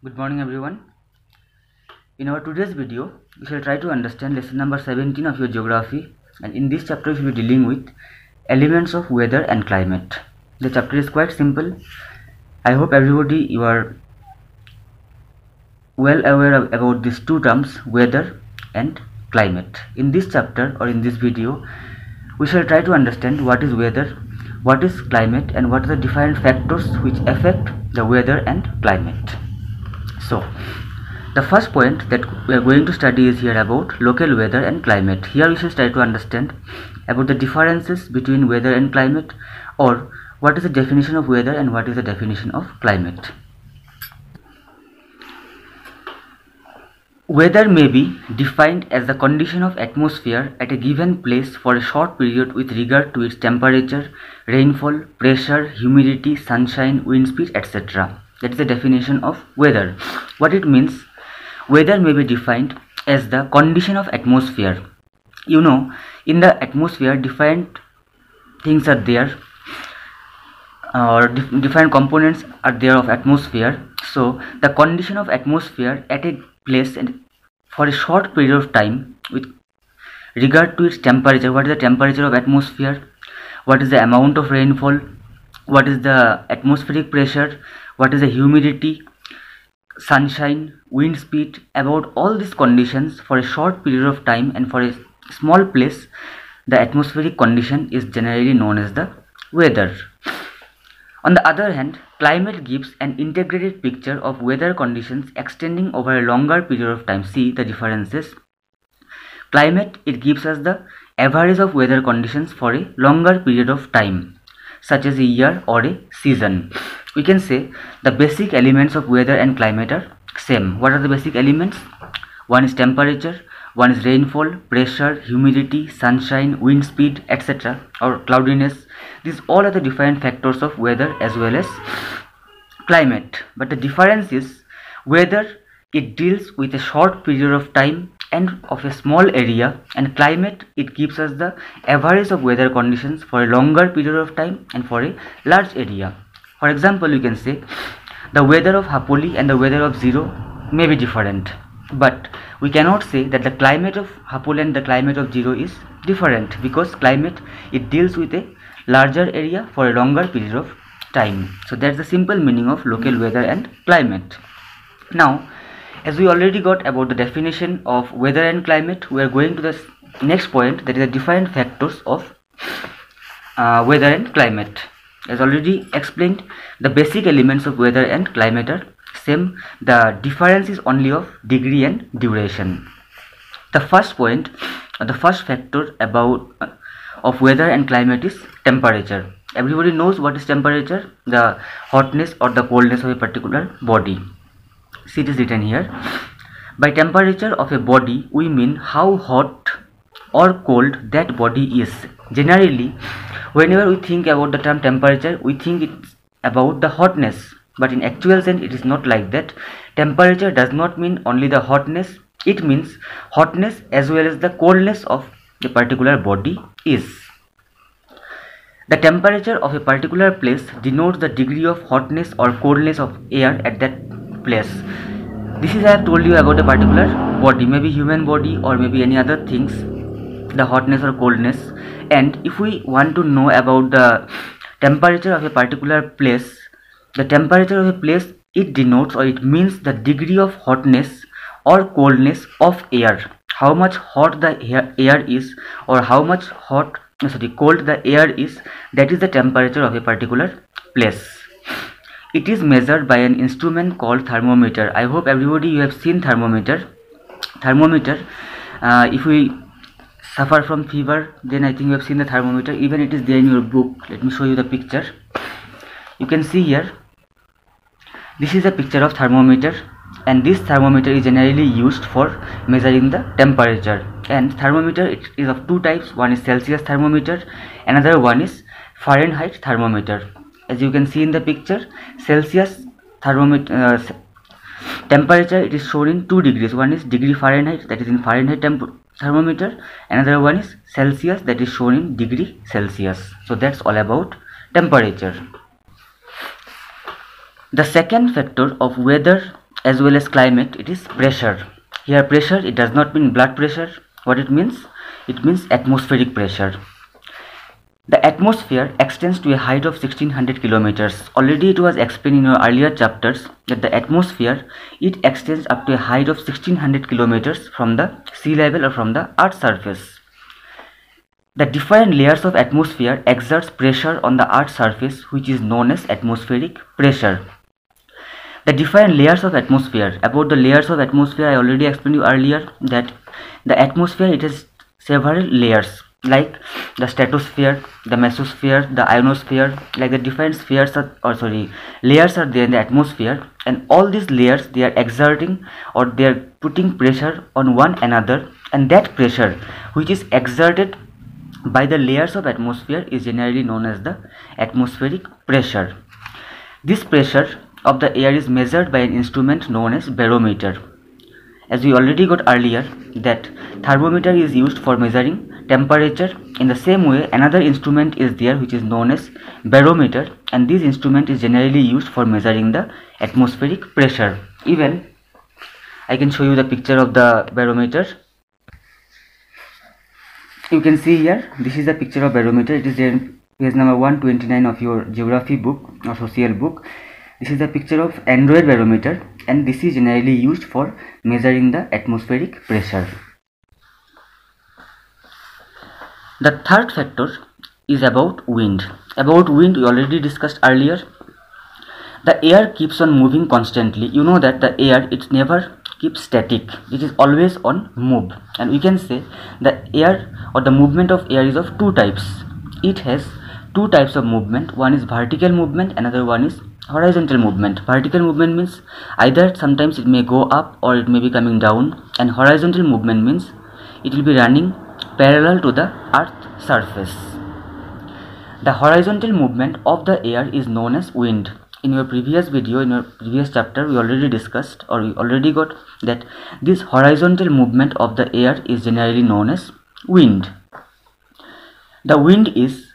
Good morning everyone. In our today's video, we shall try to understand lesson number 17 of your geography, and in this chapter we will be dealing with elements of weather and climate. The chapter is quite simple. I hope everybody you are well aware about these two terms, weather and climate. In this chapter or in this video, we shall try to understand what is weather, what is climate, and what are the different factors which affect the weather and climate. So, the first point that we are going to study is here about local weather and climate. Here we should try to understand about the differences between weather and climate, or what is the definition of weather and what is the definition of climate. Weather may be defined as the condition of atmosphere at a given place for a short period with regard to its temperature, rainfall, pressure, humidity, sunshine, wind speed, etc. That is the definition of weather. What it means: weather may be defined as the condition of atmosphere. You know, in the atmosphere, different things are there, or different components are there of atmosphere. So, the condition of atmosphere at a place and for a short period of time with regard to its temperature. What is the temperature of atmosphere? What is the amount of rainfall? What is the atmospheric pressure? What is the humidity, sunshine, wind speed? About all these conditions for a short period of time and for a small place, the atmospheric condition is generally known as the weather. On the other hand, climate gives an integrated picture of weather conditions extending over a longer period of time. See the differences. Climate, it gives us the average of weather conditions for a longer period of time, such as a year or a season. We can say the basic elements of weather and climate are same. What are the basic elements? One is temperature, one is rainfall, pressure, humidity, sunshine, wind speed, etc. or cloudiness. These all are the different factors of weather as well as climate. But the difference is weather, it deals with a short period of time and of a small area, and climate, it gives us the average of weather conditions for a longer period of time and for a large area. For example, you can say the weather of Hapoli and the weather of Zero may be different, but we cannot say that the climate of Hapoli and the climate of Zero is different, because climate, it deals with a larger area for a longer period of time. So that's the simple meaning of local weather and climate. Now, as we already got about the definition of weather and climate, we are going to the next point, that is the different factors of weather and climate. As already explained, the basic elements of weather and climate are same. The difference is only of degree and duration. The first point, or the first factor about of weather and climate is temperature. Everybody knows what is temperature: the hotness or the coldness of a particular body. See, it is written here. By temperature of a body, we mean how hot or cold that body is. Generally, whenever we think about the term temperature, we think it's about the hotness, but in actual sense it is not like that. Temperature does not mean only the hotness, it means hotness as well as the coldness of a particular body is. The temperature of a particular place denotes the degree of hotness or coldness of air at that place. This is I have told you about a particular body, maybe human body or maybe any other things, the hotness or coldness. And if we want to know about the temperature of a particular place, the temperature of a place, it denotes or it means the degree of hotness or coldness of air. How much hot the air is, or how much cold the air is, that is the temperature of a particular place. It is measured by an instrument called thermometer. I hope everybody you have seen thermometer. Thermometer, if we suffer from fever, then I think you have seen the thermometer. Even it is there in your book. Let me show you the picture. You can see here, this is a picture of thermometer, and this thermometer is generally used for measuring the temperature. And thermometer, it is of two types. One is Celsius thermometer, another one is Fahrenheit thermometer. As you can see in the picture, Celsius thermometer temperature, it is shown in 2 degrees. One is degree Fahrenheit, that is in Fahrenheit thermometer. Another one is Celsius, that is shown in degree Celsius. So that's all about temperature. The second factor of weather as well as climate, it is pressure. Here pressure, it does not mean blood pressure. What it means? It means atmospheric pressure. The atmosphere extends to a height of 1600 kilometers. Already it was explained in our earlier chapters that the atmosphere, it extends up to a height of 1600 kilometers from the sea level or from the earth's surface. The different layers of atmosphere exerts pressure on the earth's surface, which is known as atmospheric pressure. The different layers of atmosphere. About the layers of atmosphere, I already explained you earlier that the atmosphere, it has several layers, like the stratosphere, the mesosphere, the ionosphere. Like the different spheres layers are there in the atmosphere, and all these layers, they are exerting or they are putting pressure on one another, and that pressure which is exerted by the layers of atmosphere is generally known as the atmospheric pressure. This pressure of the air is measured by an instrument known as barometer. As we already got earlier that thermometer is used for measuring temperature. In the same way, another instrument is there which is known as barometer, and this instrument is generally used for measuring the atmospheric pressure. Even I can show you the picture of the barometer. You can see here, this is the picture of barometer. It is there in page number 129 of your geography book or social book. This is the picture of Android barometer, and this is generally used for measuring the atmospheric pressure. The third factor is about wind. About wind, we already discussed earlier. The air keeps on moving constantly. You know that the air, it never keeps static. It is always on move. And we can say the air or the movement of air is of two types. It has two types of movement. One is vertical movement, another one is horizontal movement. Vertical movement means either sometimes it may go up or it may be coming down, and horizontal movement means it will be running parallel to the earth's surface. The horizontal movement of the air is known as wind. In your previous video, in your previous chapter, we already discussed, or we already got that this horizontal movement of the air is generally known as wind. The wind is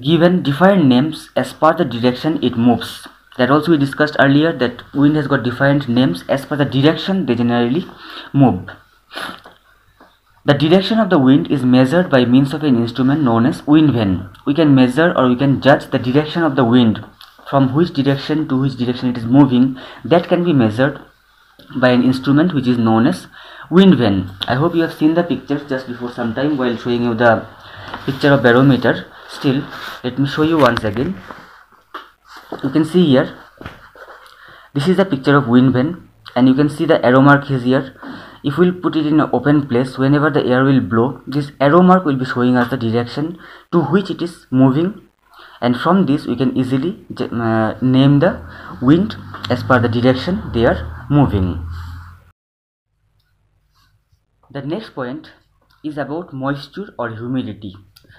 given different names as per the direction it moves. That also we discussed earlier that wind has got different names as per the direction they generally move. The direction of the wind is measured by means of an instrument known as wind vane. We can measure or we can judge the direction of the wind, from which direction to which direction it is moving. That can be measured by an instrument which is known as wind vane. I hope you have seen the pictures just before some time while showing you the picture of barometer. Still, let me show you once again. You can see here, this is the picture of wind vane, and you can see the arrow mark is here. If we will put it in an open place, whenever the air will blow, this arrow mark will be showing us the direction to which it is moving, and from this we can easily name the wind as per the direction they are moving. The next point is about moisture or humidity.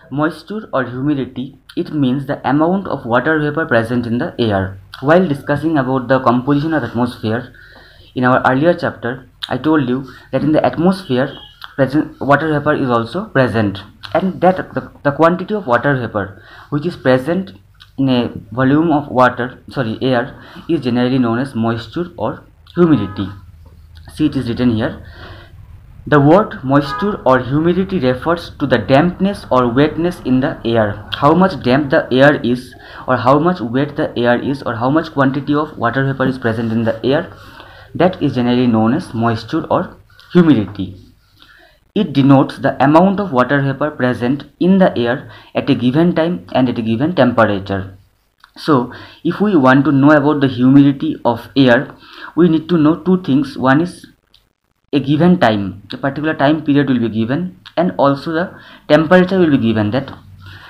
Moisture or humidity, it means the amount of water vapor present in the air. While discussing about the composition of atmosphere in our earlier chapter, I told you that in the atmosphere water vapor is also present, and that the quantity of water vapor which is present in a volume of air is generally known as moisture or humidity. See, it is written here. The word moisture or humidity refers to the dampness or wetness in the air. How much damp the air is, or how much wet the air is, or how much quantity of water vapor is present in the air, that is generally known as moisture or humidity. It denotes the amount of water vapor present in the air at a given time and at a given temperature. So, if we want to know about the humidity of air, we need to know two things. One is a given time, a particular time period will be given, and also the temperature will be given, that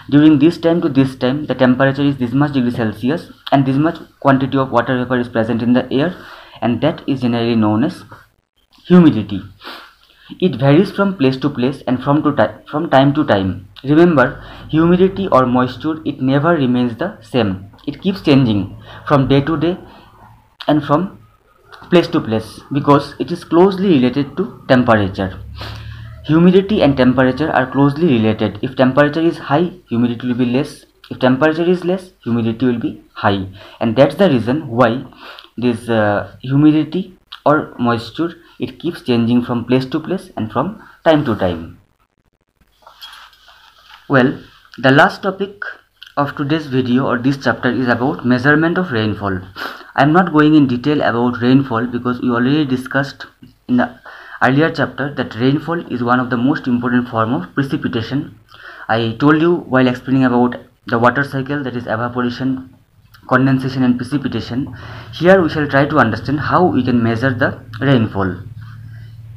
during this time to this time the temperature is this much degree Celsius and this much quantity of water vapor is present in the air, and that is generally known as humidity. It varies from place to place and from time to time. Remember, humidity or moisture, it never remains the same. It keeps changing from day to day and from place to place, because it is closely related to temperature. Humidity and temperature are closely related. If temperature is high, humidity will be less. If temperature is less, humidity will be high. And that's the reason why this humidity or moisture, it keeps changing from place to place and from time to time. Well, the last topic of today's video or this chapter is about measurement of rainfall. I am not going in detail about rainfall because we already discussed in the earlier chapter that rainfall is one of the most important form of precipitation. I told you while explaining about the water cycle, that is evaporation, condensation and precipitation. Here we shall try to understand how we can measure the rainfall.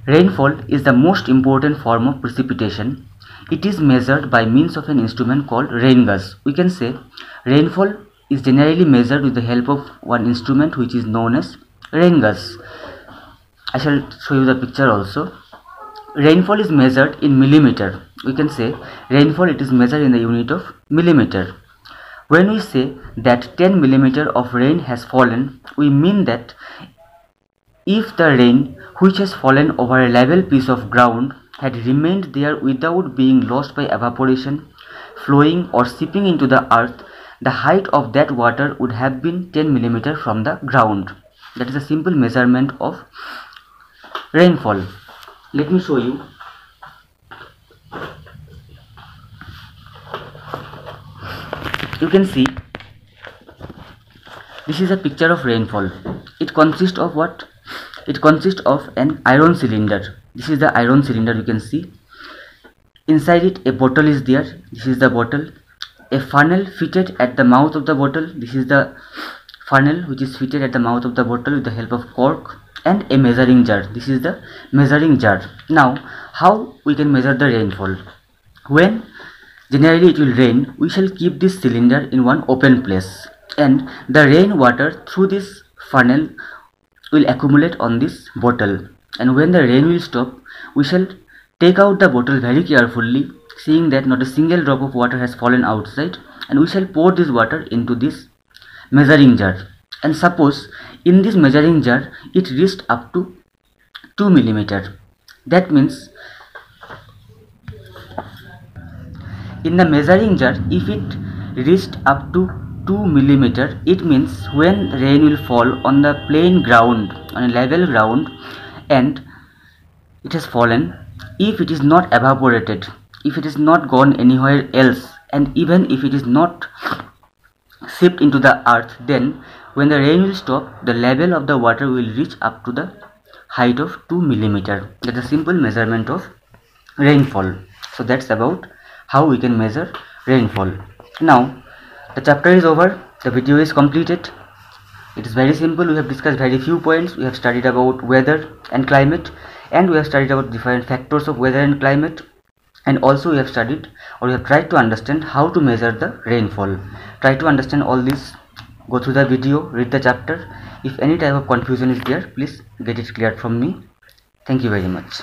Rainfall is the most important form of precipitation. It is measured by means of an instrument called rain gauge. We can say rainfall is generally measured with the help of one instrument which is known as rain gauge. I shall show you the picture also. Rainfall is measured in millimeter. We can say rainfall, it is measured in the unit of millimeter. When we say that 10 millimeter of rain has fallen, we mean that if the rain which has fallen over a level piece of ground had remained there without being lost by evaporation, flowing or seeping into the earth, the height of that water would have been 10 millimeter from the ground. That is a simple measurement of rainfall. Let me show you. You can see this is a picture of rainfall. It consists of what? It consists of an iron cylinder. This is the iron cylinder, you can see. Inside it a bottle is there. This is the bottle. A funnel fitted at the mouth of the bottle. This is the funnel which is fitted at the mouth of the bottle with the help of cork, and a measuring jar. This is the measuring jar. Now, how we can measure the rainfall? When generally it will rain, we shall keep this cylinder in one open place, and the rain water through this funnel will accumulate on this bottle. And when the rain will stop, we shall take out the bottle very carefully, seeing that not a single drop of water has fallen outside, and we shall pour this water into this measuring jar. And suppose in this measuring jar it reached up to 2 millimeter. That means in the measuring jar, if it reached up to 2 millimeter, it means when rain will fall on the plain ground, on a level ground, and it has fallen, if it is not evaporated, if it is not gone anywhere else, and even if it is not seeped into the earth, then when the rain will stop, the level of the water will reach up to the height of 2 millimeter. That is a simple measurement of rainfall. So that's about how we can measure rainfall. Now the chapter is over, the video is completed. It is very simple. We have discussed very few points. We have studied about weather and climate, and we have studied about different factors of weather and climate, and also we have studied, or we have tried to understand how to measure the rainfall. Try to understand all this, go through the video, read the chapter. If any type of confusion is there, please get it cleared from me. Thank you very much.